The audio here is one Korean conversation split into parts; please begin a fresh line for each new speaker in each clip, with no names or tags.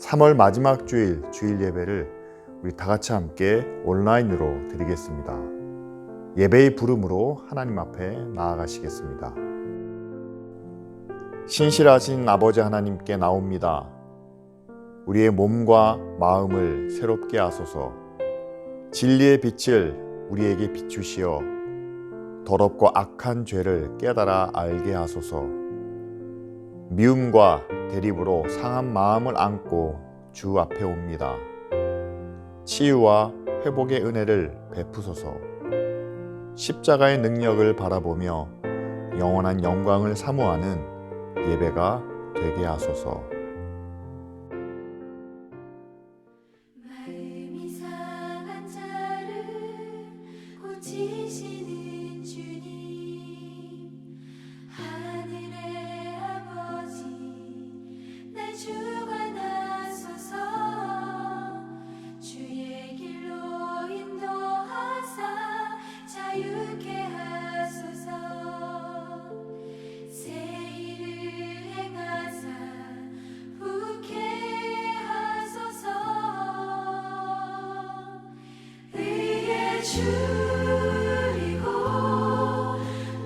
3월 마지막 주일 예배를 우리 다 같이 함께 온라인으로 드리겠습니다. 예배의 부름으로 하나님 앞에 나아가시겠습니다. 신실하신 아버지 하나님께 나옵니다. 우리의 몸과 마음을 새롭게 하소서. 진리의 빛을 우리에게 비추시어 더럽고 악한 죄를 깨달아 알게 하소서. 미움과 대립으로 상한 마음을 안고 주 앞에 옵니다. 치유와 회복의 은혜를 베푸소서. 십자가의 능력을 바라보며 영원한 영광을 사모하는 예배가 되게 하소서.
마음이 상한 자를 고치시는 주님, 하늘의 아버지 날 주관하소서. 주의 길로 인도하사 자유케 하소서. 새 일을 행하사 후케 하소서. 의의 줄이고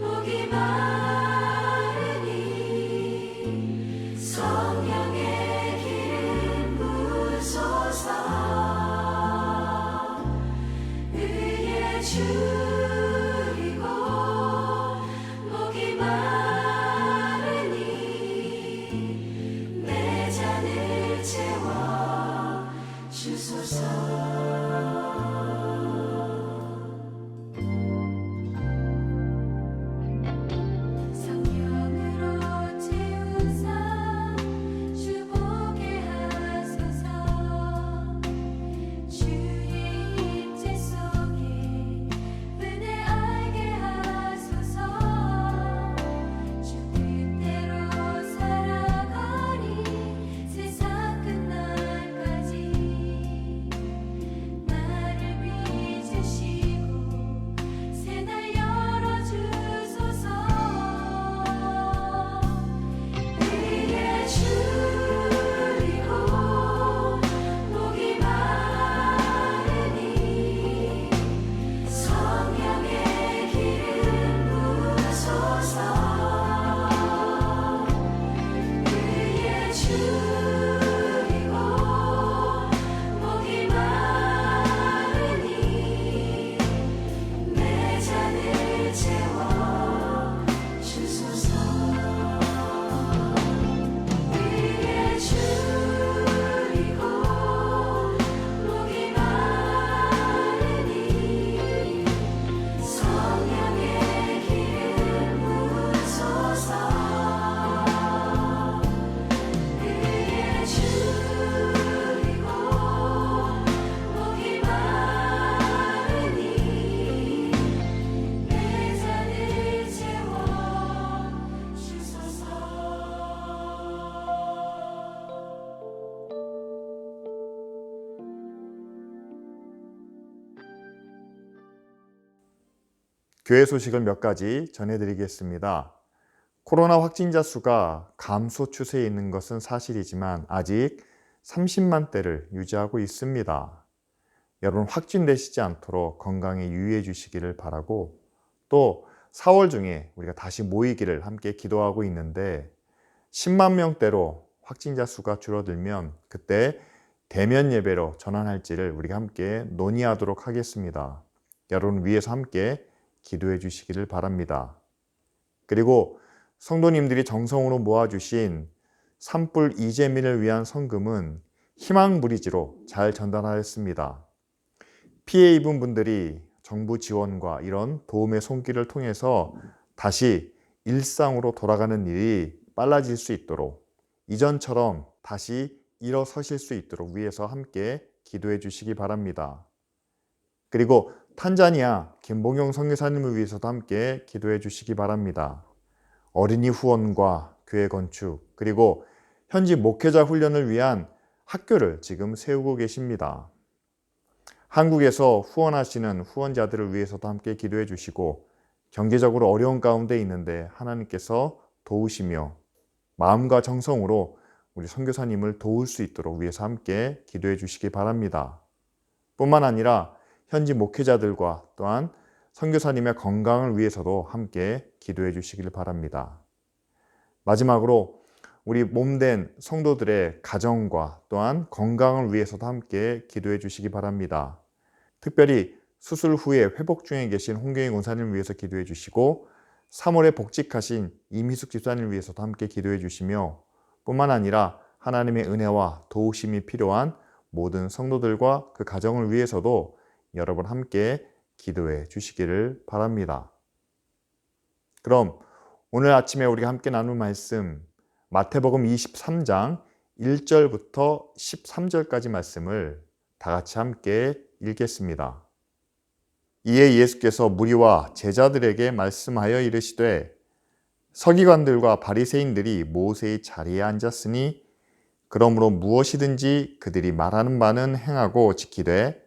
목이 마르니 성령의 기름 부으소서. 의의 줄이고 목이 마르니 내 잔을 채워 주소서. 성령으로 채우사 주 보게 하소서. 주의 임재 속에 은혜 알게 하소서. 주 뜻대로 살아가니 세상 끝날까지 나를 빚으시고 새날 열어주소서. 의의 줄이고 목이 마르니 성령의 기름 부으소서. 의의 줄이고 목이 마르니 내 잔을 채워 주소서. 의의 줄이고 목이 마르니 성령의 기름 부으소서. 의의 줄이고 목이 마르니 내 잔을 채워 주소서.
교회 소식을 몇 가지 전해드리겠습니다. 코로나 확진자 수가 감소 추세에 있는 것은 사실이지만 아직 30만대를 유지하고 있습니다. 여러분 확진되시지 않도록 건강에 유의해 주시기를 바라고, 또 4월 중에 우리가 다시 모이기를 함께 기도하고 있는데 10만 명대로 확진자 수가 줄어들면 그때 대면 예배로 전환할지를 우리가 함께 논의하도록 하겠습니다. 여러분 위해서 함께 기도해 주시기를 바랍니다. 그리고 성도님들이 정성으로 모아주신 산불 이재민을 위한 성금은 희망브리지로 잘 전달하였습니다. 피해 입은 분들이 정부 지원과 이런 도움의 손길을 통해서 다시 일상으로 돌아가는 일이 빨라질 수 있도록, 이전처럼 다시 일어서실 수 있도록 위해서 함께 기도해 주시기 바랍니다. 그리고 탄자니아 김봉용 선교사님을 위해서도 함께 기도해 주시기 바랍니다. 어린이 후원과 교회 건축, 그리고 현지 목회자 훈련을 위한 학교를 지금 세우고 계십니다. 한국에서 후원하시는 후원자들을 위해서도 함께 기도해 주시고, 경제적으로 어려운 가운데 있는데 하나님께서 도우시며 마음과 정성으로 우리 선교사님을 도울 수 있도록 위해서 함께 기도해 주시기 바랍니다. 뿐만 아니라 현지 목회자들과 또한 선교사님의 건강을 위해서도 함께 기도해 주시길 바랍니다. 마지막으로 우리 몸된 성도들의 가정과 또한 건강을 위해서도 함께 기도해 주시기 바랍니다. 특별히 수술 후에 회복 중에 계신 홍경희 권사님을 위해서 기도해 주시고 3월에 복직하신 이미숙 집사님을 위해서도 함께 기도해 주시며 뿐만 아니라 하나님의 은혜와 도우심이 필요한 모든 성도들과 그 가정을 위해서도 여러분 함께 기도해 주시기를 바랍니다. 그럼 오늘 아침에 우리가 함께 나눌 말씀 마태복음 23장 1절부터 13절까지 말씀을 다 같이 함께 읽겠습니다. 이에 예수께서 무리와 제자들에게 말씀하여 이르시되 서기관들과 바리새인들이 모세의 자리에 앉았으니 그러므로 무엇이든지 그들이 말하는 바는 행하고 지키되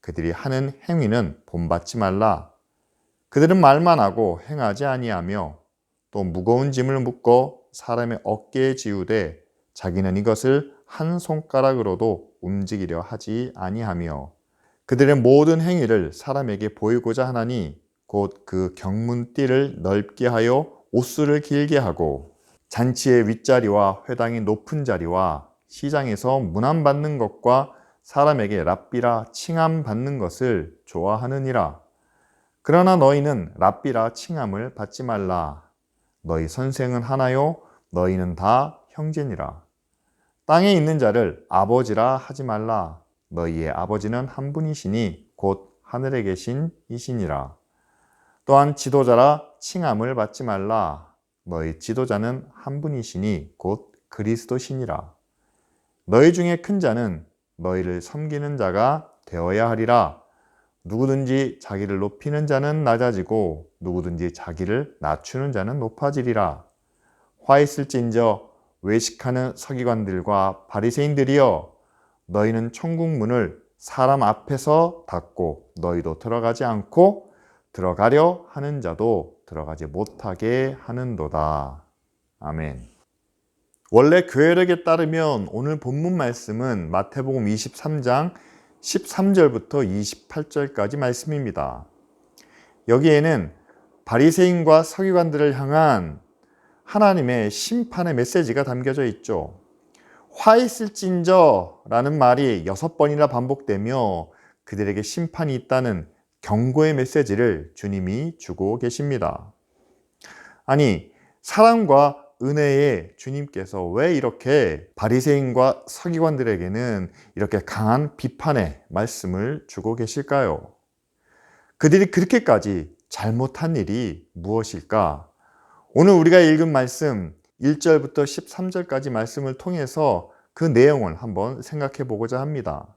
그들이 하는 행위는 본받지 말라. 그들은 말만 하고 행하지 아니하며 또 무거운 짐을 묶어 사람의 어깨에 지우되 자기는 이것을 한 손가락으로도 움직이려 하지 아니하며 그들의 모든 행위를 사람에게 보이고자 하나니 곧 그 경문띠를 넓게 하여 옷수를 길게 하고 잔치의 윗자리와 회당의 높은 자리와 시장에서 문안받는 것과 사람에게 랍비라 칭함 받는 것을 좋아하느니라. 그러나 너희는 랍비라 칭함을 받지 말라. 너희 선생은 하나요 너희는 다 형제니라. 땅에 있는 자를 아버지라 하지 말라. 너희의 아버지는 한 분이시니 곧 하늘에 계신 이시니라. 또한 지도자라 칭함을 받지 말라. 너희 지도자는 한 분이시니 곧 그리스도시니라. 너희 중에 큰 자는 너희를 섬기는 자가 되어야 하리라. 누구든지 자기를 높이는 자는 낮아지고 누구든지 자기를 낮추는 자는 높아지리라. 화 있을진저 외식하는 서기관들과 바리새인들이여 너희는 천국 문을 사람 앞에서 닫고 너희도 들어가지 않고 들어가려 하는 자도 들어가지 못하게 하는도다. 아멘. 원래 교회력에 따르면 오늘 본문 말씀은 마태복음 23장 13절부터 28절까지 말씀입니다. 여기에는 바리새인과 서기관들을 향한 하나님의 심판의 메시지가 담겨져 있죠. 화 있을진저 라는 말이 6번이나 반복되며 그들에게 심판이 있다는 경고의 메시지를 주님이 주고 계십니다. 아니, 사랑과 은혜의 주님께서 왜 이렇게 바리새인과 서기관들에게는 이렇게 강한 비판의 말씀을 주고 계실까요? 그들이 그렇게까지 잘못한 일이 무엇일까? 오늘 우리가 읽은 말씀 1절부터 13절까지 말씀을 통해서 그 내용을 한번 생각해 보고자 합니다.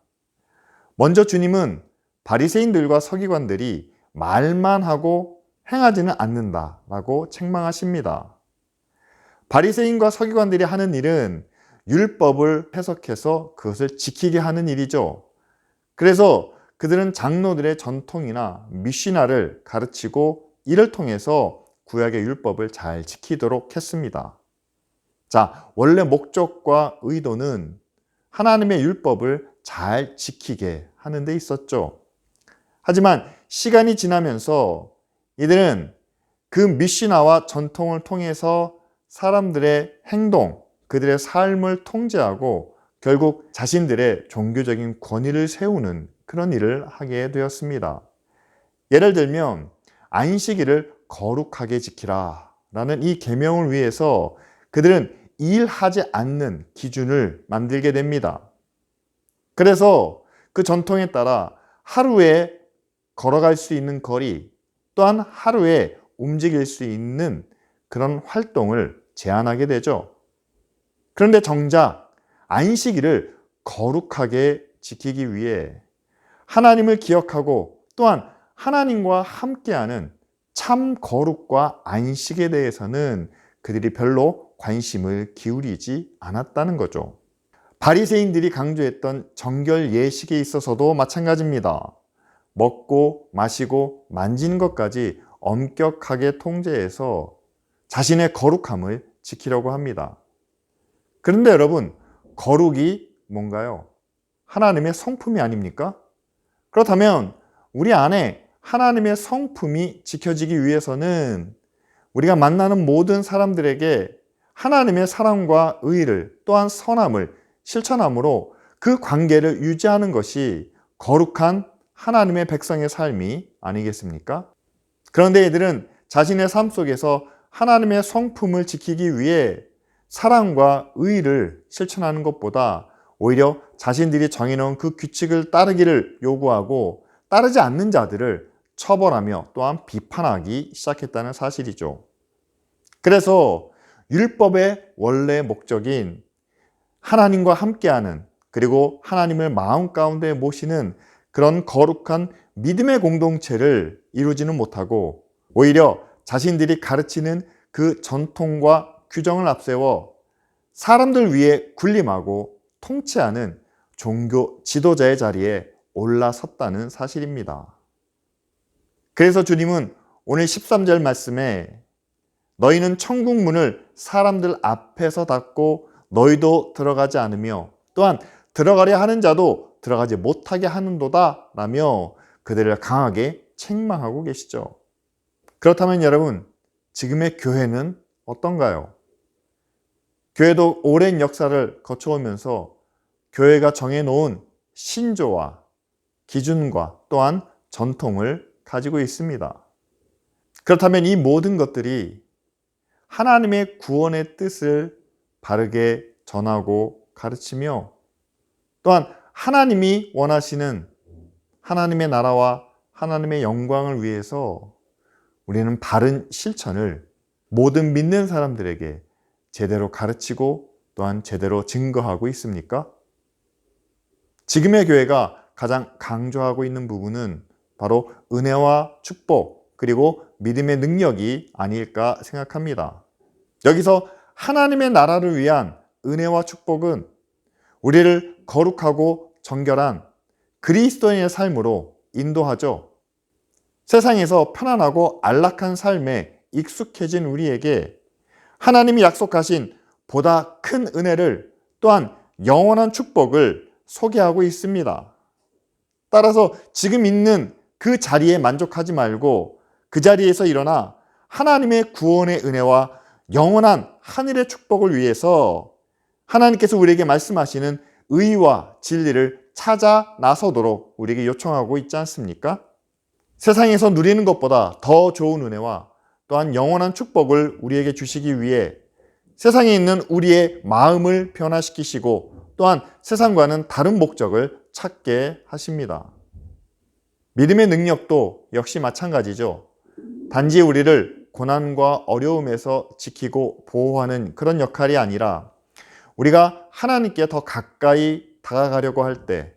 먼저 주님은 바리새인들과 서기관들이 말만 하고 행하지는 않는다라고 책망하십니다. 바리새인과 서기관들이 하는 일은 율법을 해석해서 그것을 지키게 하는 일이죠. 그래서 그들은 장로들의 전통이나 미시나를 가르치고 이를 통해서 구약의 율법을 잘 지키도록 했습니다. 자, 원래 목적과 의도는 하나님의 율법을 잘 지키게 하는 데 있었죠. 하지만 시간이 지나면서 이들은 그 미시나와 전통을 통해서 사람들의 행동, 그들의 삶을 통제하고 결국 자신들의 종교적인 권위를 세우는 그런 일을 하게 되었습니다. 예를 들면 안식일을 거룩하게 지키라 라는 이 계명을 위해서 그들은 일하지 않는 기준을 만들게 됩니다. 그래서 그 전통에 따라 하루에 걸어갈 수 있는 거리 또한 하루에 움직일 수 있는 그런 활동을 제한하게 되죠. 그런데 정작 안식일을 거룩하게 지키기 위해 하나님을 기억하고 또한 하나님과 함께하는 참 거룩과 안식에 대해서는 그들이 별로 관심을 기울이지 않았다는 거죠. 바리새인들이 강조했던 정결 예식에 있어서도 마찬가지입니다. 먹고 마시고 만지는 것까지 엄격하게 통제해서 자신의 거룩함을 지키려고 합니다. 그런데 여러분, 거룩이 뭔가요? 하나님의 성품이 아닙니까? 그렇다면 우리 안에 하나님의 성품이 지켜지기 위해서는 우리가 만나는 모든 사람들에게 하나님의 사랑과 의를 또한 선함을 실천함으로 그 관계를 유지하는 것이 거룩한 하나님의 백성의 삶이 아니겠습니까? 그런데 이들은 자신의 삶 속에서 하나님의 성품을 지키기 위해 사랑과 의를 실천하는 것보다 오히려 자신들이 정해놓은 그 규칙을 따르기를 요구하고 따르지 않는 자들을 처벌하며 또한 비판하기 시작했다는 사실이죠. 그래서 율법의 원래 목적인 하나님과 함께하는, 그리고 하나님을 마음 가운데 모시는 그런 거룩한 믿음의 공동체를 이루지는 못하고 오히려 자신들이 가르치는 그 전통과 규정을 앞세워 사람들 위에 군림하고 통치하는 종교 지도자의 자리에 올라섰다는 사실입니다. 그래서 주님은 오늘 13절 말씀에 너희는 천국 문을 사람들 앞에서 닫고 너희도 들어가지 않으며 또한 들어가려 하는 자도 들어가지 못하게 하는도다 라며 그들을 강하게 책망하고 계시죠. 그렇다면 여러분, 지금의 교회는 어떤가요? 교회도 오랜 역사를 거쳐오면서 교회가 정해놓은 신조와 기준과 또한 전통을 가지고 있습니다. 그렇다면 이 모든 것들이 하나님의 구원의 뜻을 바르게 전하고 가르치며 또한 하나님이 원하시는 하나님의 나라와 하나님의 영광을 위해서 우리는 바른 실천을 모든 믿는 사람들에게 제대로 가르치고 또한 제대로 증거하고 있습니까? 지금의 교회가 가장 강조하고 있는 부분은 바로 은혜와 축복 그리고 믿음의 능력이 아닐까 생각합니다. 여기서 하나님의 나라를 위한 은혜와 축복은 우리를 거룩하고 정결한 그리스도인의 삶으로 인도하죠. 세상에서 편안하고 안락한 삶에 익숙해진 우리에게 하나님이 약속하신 보다 큰 은혜를 또한 영원한 축복을 소개하고 있습니다. 따라서 지금 있는 그 자리에 만족하지 말고 그 자리에서 일어나 하나님의 구원의 은혜와 영원한 하늘의 축복을 위해서 하나님께서 우리에게 말씀하시는 의와 진리를 찾아 나서도록 우리에게 요청하고 있지 않습니까? 세상에서 누리는 것보다 더 좋은 은혜와 또한 영원한 축복을 우리에게 주시기 위해 세상에 있는 우리의 마음을 변화시키시고 또한 세상과는 다른 목적을 찾게 하십니다. 믿음의 능력도 역시 마찬가지죠. 단지 우리를 고난과 어려움에서 지키고 보호하는 그런 역할이 아니라 우리가 하나님께 더 가까이 다가가려고 할 때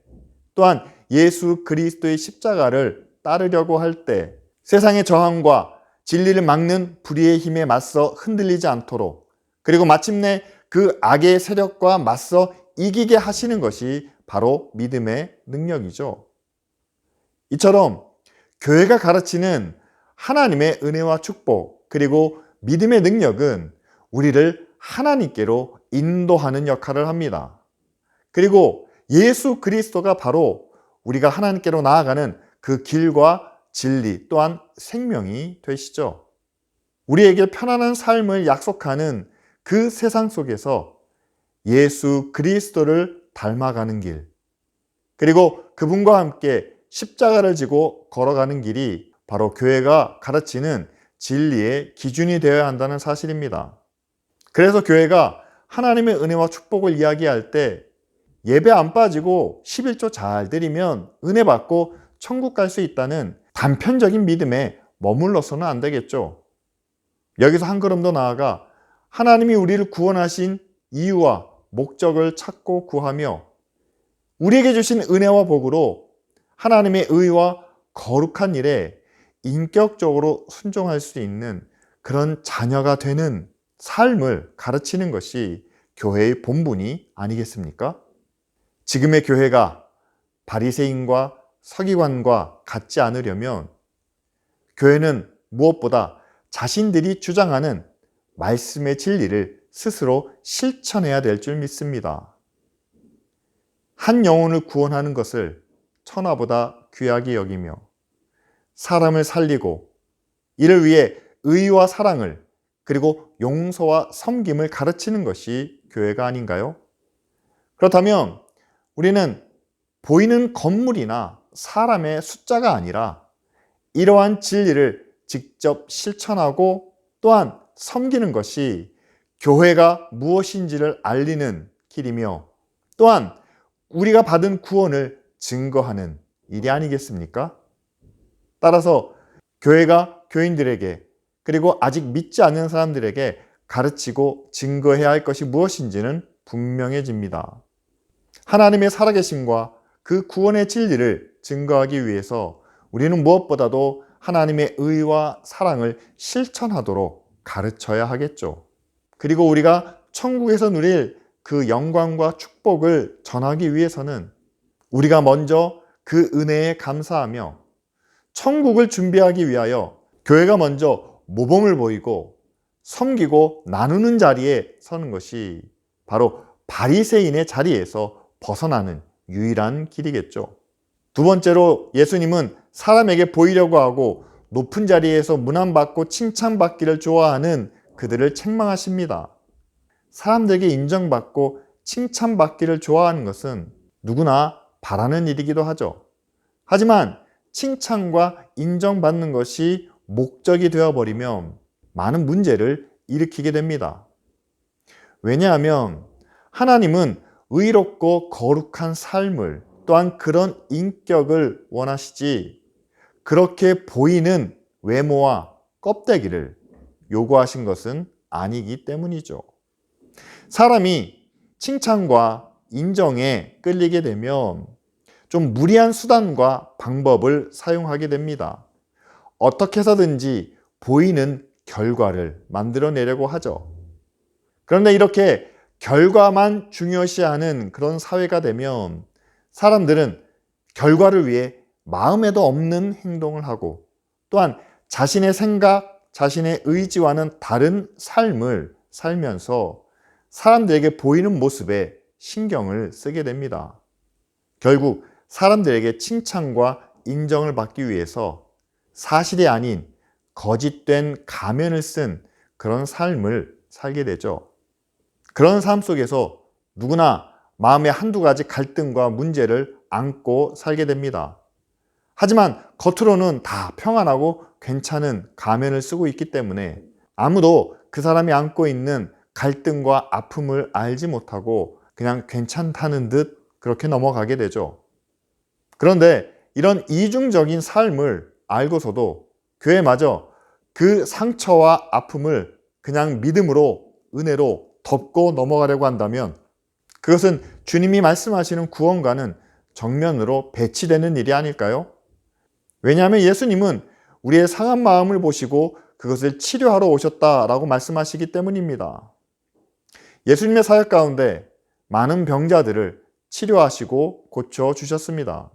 또한 예수 그리스도의 십자가를 따르려고 할 때 세상의 저항과 진리를 막는 불의의 힘에 맞서 흔들리지 않도록 그리고 마침내 그 악의 세력과 맞서 이기게 하시는 것이 바로 믿음의 능력이죠. 이처럼 교회가 가르치는 하나님의 은혜와 축복 그리고 믿음의 능력은 우리를 하나님께로 인도하는 역할을 합니다. 그리고 예수 그리스도가 바로 우리가 하나님께로 나아가는 그 길과 진리 또한 생명이 되시죠. 우리에게 편안한 삶을 약속하는 그 세상 속에서 예수 그리스도를 닮아가는 길 그리고 그분과 함께 십자가를 지고 걸어가는 길이 바로 교회가 가르치는 진리의 기준이 되어야 한다는 사실입니다. 그래서 교회가 하나님의 은혜와 축복을 이야기할 때 예배 안 빠지고 11조 잘 드리면 은혜 받고 천국 갈 수 있다는 단편적인 믿음에 머물러서는 안 되겠죠. 여기서 한 걸음 더 나아가 하나님이 우리를 구원하신 이유와 목적을 찾고 구하며 우리에게 주신 은혜와 복으로 하나님의 의와 거룩한 일에 인격적으로 순종할 수 있는 그런 자녀가 되는 삶을 가르치는 것이 교회의 본분이 아니겠습니까? 지금의 교회가 바리새인과 서기관과 같지 않으려면 교회는 무엇보다 자신들이 주장하는 말씀의 진리를 스스로 실천해야 될 줄 믿습니다. 한 영혼을 구원하는 것을 천하보다 귀하게 여기며 사람을 살리고 이를 위해 의와 사랑을 그리고 용서와 섬김을 가르치는 것이 교회가 아닌가요? 그렇다면 우리는 보이는 건물이나 사람의 숫자가 아니라 이러한 진리를 직접 실천하고 또한 섬기는 것이 교회가 무엇인지를 알리는 길이며 또한 우리가 받은 구원을 증거하는 일이 아니겠습니까? 따라서 교회가 교인들에게 그리고 아직 믿지 않는 사람들에게 가르치고 증거해야 할 것이 무엇인지는 분명해집니다. 하나님의 살아계심과 그 구원의 진리를 증거하기 위해서 우리는 무엇보다도 하나님의 의와 사랑을 실천하도록 가르쳐야 하겠죠. 그리고 우리가 천국에서 누릴 그 영광과 축복을 전하기 위해서는 우리가 먼저 그 은혜에 감사하며 천국을 준비하기 위하여 교회가 먼저 모범을 보이고 섬기고 나누는 자리에 서는 것이 바로 바리새인의 자리에서 벗어나는 유일한 길이겠죠. 두 번째로 예수님은 사람에게 보이려고 하고 높은 자리에서 문안받고 칭찬받기를 좋아하는 그들을 책망하십니다. 사람들에게 인정받고 칭찬받기를 좋아하는 것은 누구나 바라는 일이기도 하죠. 하지만 칭찬과 인정받는 것이 목적이 되어버리면 많은 문제를 일으키게 됩니다. 왜냐하면 하나님은 의롭고 거룩한 삶을 또한 그런 인격을 원하시지 그렇게 보이는 외모와 껍데기를 요구하신 것은 아니기 때문이죠. 사람이 칭찬과 인정에 끌리게 되면 좀 무리한 수단과 방법을 사용하게 됩니다. 어떻게 해서든지 보이는 결과를 만들어내려고 하죠. 그런데 이렇게 결과만 중요시하는 그런 사회가 되면 사람들은 결과를 위해 마음에도 없는 행동을 하고 또한 자신의 생각, 자신의 의지와는 다른 삶을 살면서 사람들에게 보이는 모습에 신경을 쓰게 됩니다. 결국 사람들에게 칭찬과 인정을 받기 위해서 사실이 아닌 거짓된 가면을 쓴 그런 삶을 살게 되죠. 그런 삶 속에서 누구나 마음에 한두 가지 갈등과 문제를 안고 살게 됩니다. 하지만 겉으로는 다 평안하고 괜찮은 가면을 쓰고 있기 때문에 아무도 그 사람이 안고 있는 갈등과 아픔을 알지 못하고 그냥 괜찮다는 듯 그렇게 넘어가게 되죠. 그런데 이런 이중적인 삶을 알고서도 교회마저 그 상처와 아픔을 그냥 믿음으로, 은혜로 덮고 넘어가려고 한다면 그것은 주님이 말씀하시는 구원과는 정면으로 배치되는 일이 아닐까요? 왜냐하면 예수님은 우리의 상한 마음을 보시고 그것을 치료하러 오셨다라고 말씀하시기 때문입니다. 예수님의 사역 가운데 많은 병자들을 치료하시고 고쳐주셨습니다.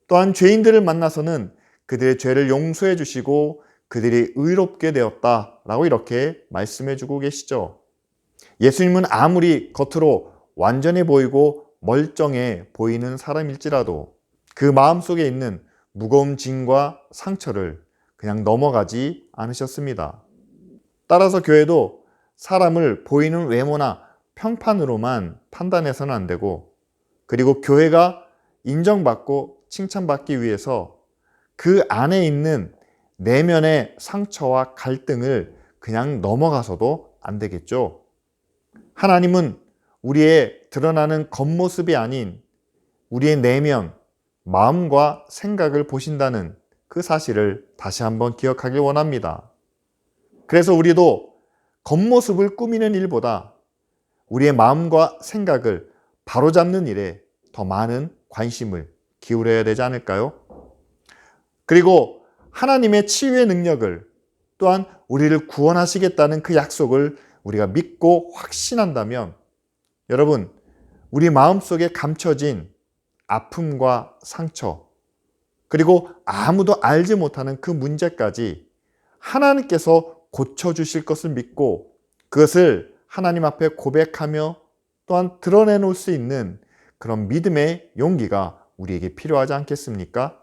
또한 죄인들을 만나서는 그들의 죄를 용서해 주시고 그들이 의롭게 되었다라고 이렇게 말씀해 주고 계시죠. 예수님은 아무리 겉으로 완전해 보이고 멀쩡해 보이는 사람일지라도 그 마음속에 있는 무거운 짐과 상처를 그냥 넘어가지 않으셨습니다. 따라서 교회도 사람을 보이는 외모나 평판으로만 판단해서는 안 되고 그리고 교회가 인정받고 칭찬받기 위해서 그 안에 있는 내면의 상처와 갈등을 그냥 넘어가서도 안 되겠죠. 하나님은 우리의 드러나는 겉모습이 아닌 우리의 내면, 마음과 생각을 보신다는 그 사실을 다시 한번 기억하길 원합니다. 그래서 우리도 겉모습을 꾸미는 일보다 우리의 마음과 생각을 바로잡는 일에 더 많은 관심을 기울여야 되지 않을까요? 그리고 하나님의 치유의 능력을 또한 우리를 구원하시겠다는 그 약속을 우리가 믿고 확신한다면 여러분, 우리 마음속에 감춰진 아픔과 상처 그리고 아무도 알지 못하는 그 문제까지 하나님께서 고쳐주실 것을 믿고 그것을 하나님 앞에 고백하며 또한 드러내놓을 수 있는 그런 믿음의 용기가 우리에게 필요하지 않겠습니까?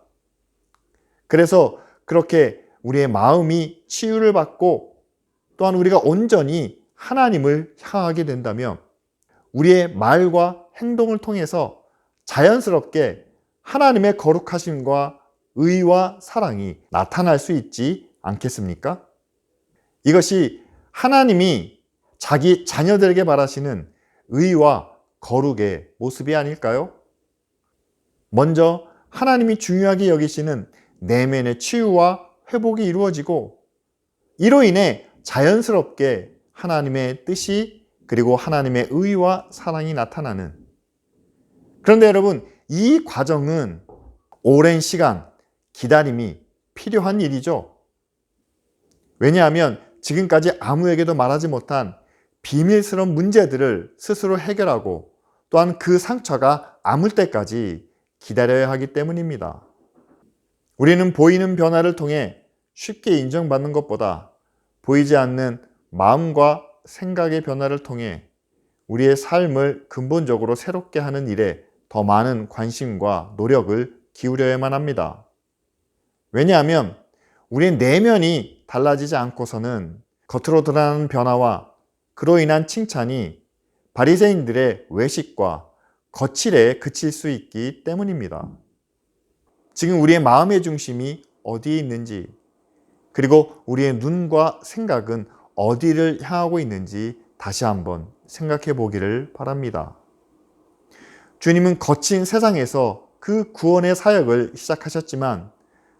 그래서 그렇게 우리의 마음이 치유를 받고 또한 우리가 온전히 하나님을 향하게 된다면 우리의 말과 행동을 통해서 자연스럽게 하나님의 거룩하심과 의와 사랑이 나타날 수 있지 않겠습니까? 이것이 하나님이 자기 자녀들에게 바라시는 의와 거룩의 모습이 아닐까요? 먼저 하나님이 중요하게 여기시는 내면의 치유와 회복이 이루어지고 이로 인해 자연스럽게 하나님의 뜻이 그리고 하나님의 의와 사랑이 나타나는, 그런데 여러분, 이 과정은 오랜 시간 기다림이 필요한 일이죠. 왜냐하면 지금까지 아무에게도 말하지 못한 비밀스러운 문제들을 스스로 해결하고 또한 그 상처가 아물 때까지 기다려야 하기 때문입니다. 우리는 보이는 변화를 통해 쉽게 인정받는 것보다 보이지 않는 마음과 생각의 변화를 통해 우리의 삶을 근본적으로 새롭게 하는 일에 더 많은 관심과 노력을 기울여야만 합니다. 왜냐하면 우리의 내면이 달라지지 않고서는 겉으로 드러나는 변화와 그로 인한 칭찬이 바리새인들의 외식과 거칠에 그칠 수 있기 때문입니다. 지금 우리의 마음의 중심이 어디에 있는지, 그리고 우리의 눈과 생각은 어디를 향하고 있는지 다시 한번 생각해 보기를 바랍니다. 주님은 거친 세상에서 그 구원의 사역을 시작하셨지만,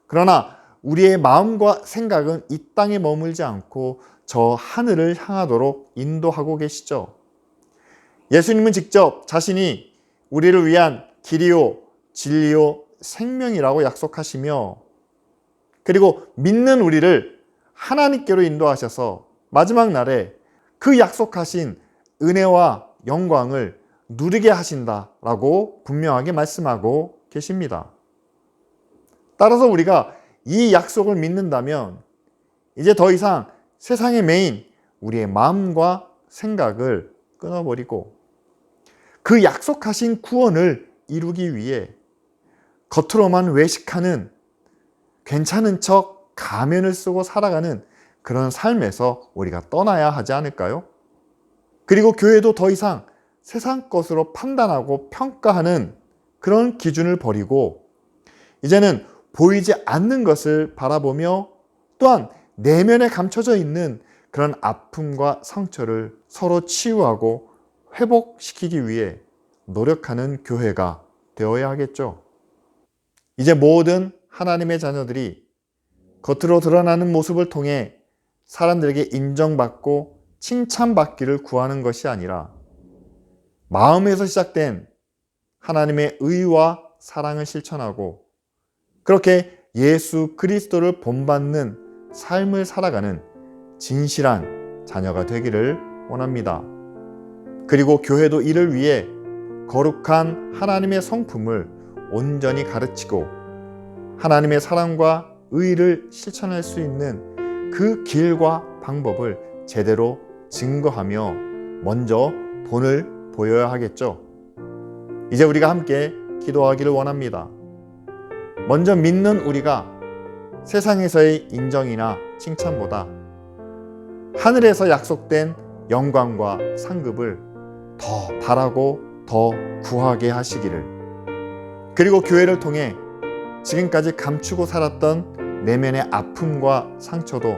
그러나 우리의 마음과 생각은 이 땅에 머물지 않고 저 하늘을 향하도록 인도하고 계시죠. 예수님은 직접 자신이 우리를 위한 길이요, 진리요, 생명이라고 약속하시며, 그리고 믿는 우리를 하나님께로 인도하셔서 마지막 날에 그 약속하신 은혜와 영광을 누리게 하신다라고 분명하게 말씀하고 계십니다. 따라서 우리가 이 약속을 믿는다면 이제 더 이상 세상의 메인 우리의 마음과 생각을 끊어버리고 그 약속하신 구원을 이루기 위해 겉으로만 외식하는, 괜찮은 척 가면을 쓰고 살아가는 그런 삶에서 우리가 떠나야 하지 않을까요? 그리고 교회도 더 이상 세상 것으로 판단하고 평가하는 그런 기준을 버리고 이제는 보이지 않는 것을 바라보며 또한 내면에 감춰져 있는 그런 아픔과 상처를 서로 치유하고 회복시키기 위해 노력하는 교회가 되어야 하겠죠. 이제 모든 하나님의 자녀들이 겉으로 드러나는 모습을 통해 사람들에게 인정받고 칭찬받기를 구하는 것이 아니라 마음에서 시작된 하나님의 의와 사랑을 실천하고 그렇게 예수 그리스도를 본받는 삶을 살아가는 진실한 자녀가 되기를 원합니다. 그리고 교회도 이를 위해 거룩한 하나님의 성품을 온전히 가르치고 하나님의 사랑과 의를 실천할 수 있는 그 길과 방법을 제대로 증거하며 먼저 본을 보여야 하겠죠. 이제 우리가 함께 기도하기를 원합니다. 먼저 믿는 우리가 세상에서의 인정이나 칭찬보다 하늘에서 약속된 영광과 상급을 더 바라고 더 구하게 하시기를, 그리고 교회를 통해 지금까지 감추고 살았던 내면의 아픔과 상처도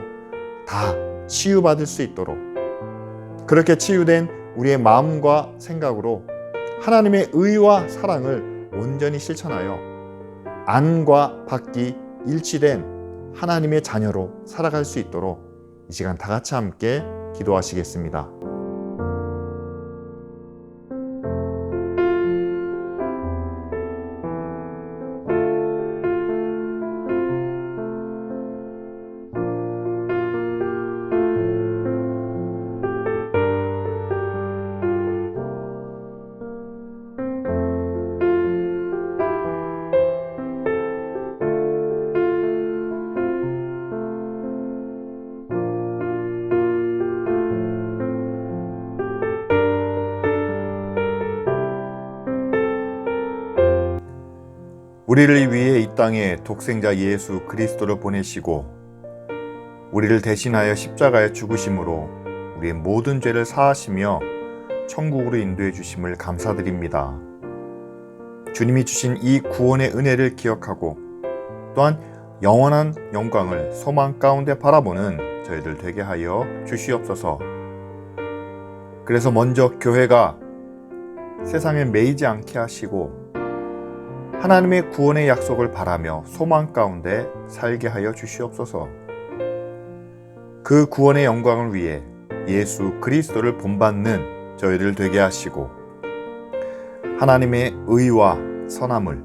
다 치유받을 수 있도록, 그렇게 치유된 우리의 마음과 생각으로 하나님의 의와 사랑을 온전히 실천하여 안과 밖이 일치된 하나님의 자녀로 살아갈 수 있도록 이 시간 다 같이 함께 기도하시겠습니다. 우리를 위해 이 땅에 독생자 예수 그리스도를 보내시고 우리를 대신하여 십자가에 죽으심으로 우리의 모든 죄를 사하시며 천국으로 인도해 주심을 감사드립니다. 주님이 주신 이 구원의 은혜를 기억하고 또한 영원한 영광을 소망 가운데 바라보는 저희들 되게 하여 주시옵소서. 그래서 먼저 교회가 세상에 매이지 않게 하시고 하나님의 구원의 약속을 바라며 소망 가운데 살게 하여 주시옵소서. 그 구원의 영광을 위해 예수 그리스도를 본받는 저희들 되게 하시고 하나님의 의와 선함을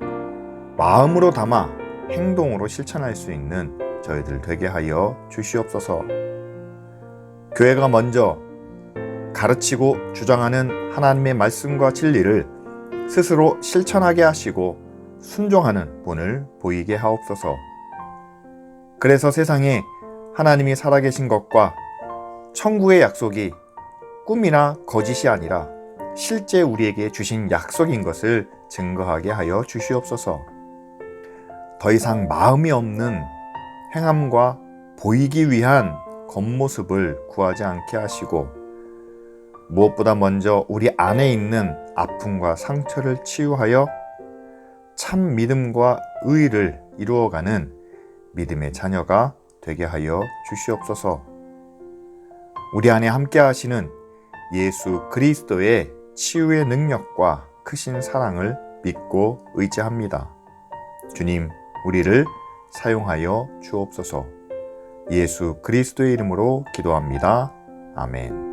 마음으로 담아 행동으로 실천할 수 있는 저희들 되게 하여 주시옵소서. 교회가 먼저 가르치고 주장하는 하나님의 말씀과 진리를 스스로 실천하게 하시고 순종하는 본을 보이게 하옵소서. 그래서 세상에 하나님이 살아계신 것과 천국의 약속이 꿈이나 거짓이 아니라 실제 우리에게 주신 약속인 것을 증거하게 하여 주시옵소서. 더 이상 마음이 없는 행함과 보이기 위한 겉모습을 구하지 않게 하시고 무엇보다 먼저 우리 안에 있는 아픔과 상처를 치유하여 참 믿음과 의를 이루어가는 믿음의 자녀가 되게 하여 주시옵소서. 우리 안에 함께 하시는 예수 그리스도의 치유의 능력과 크신 사랑을 믿고 의지합니다. 주님, 우리를 사용하여 주옵소서. 예수 그리스도의 이름으로 기도합니다. 아멘.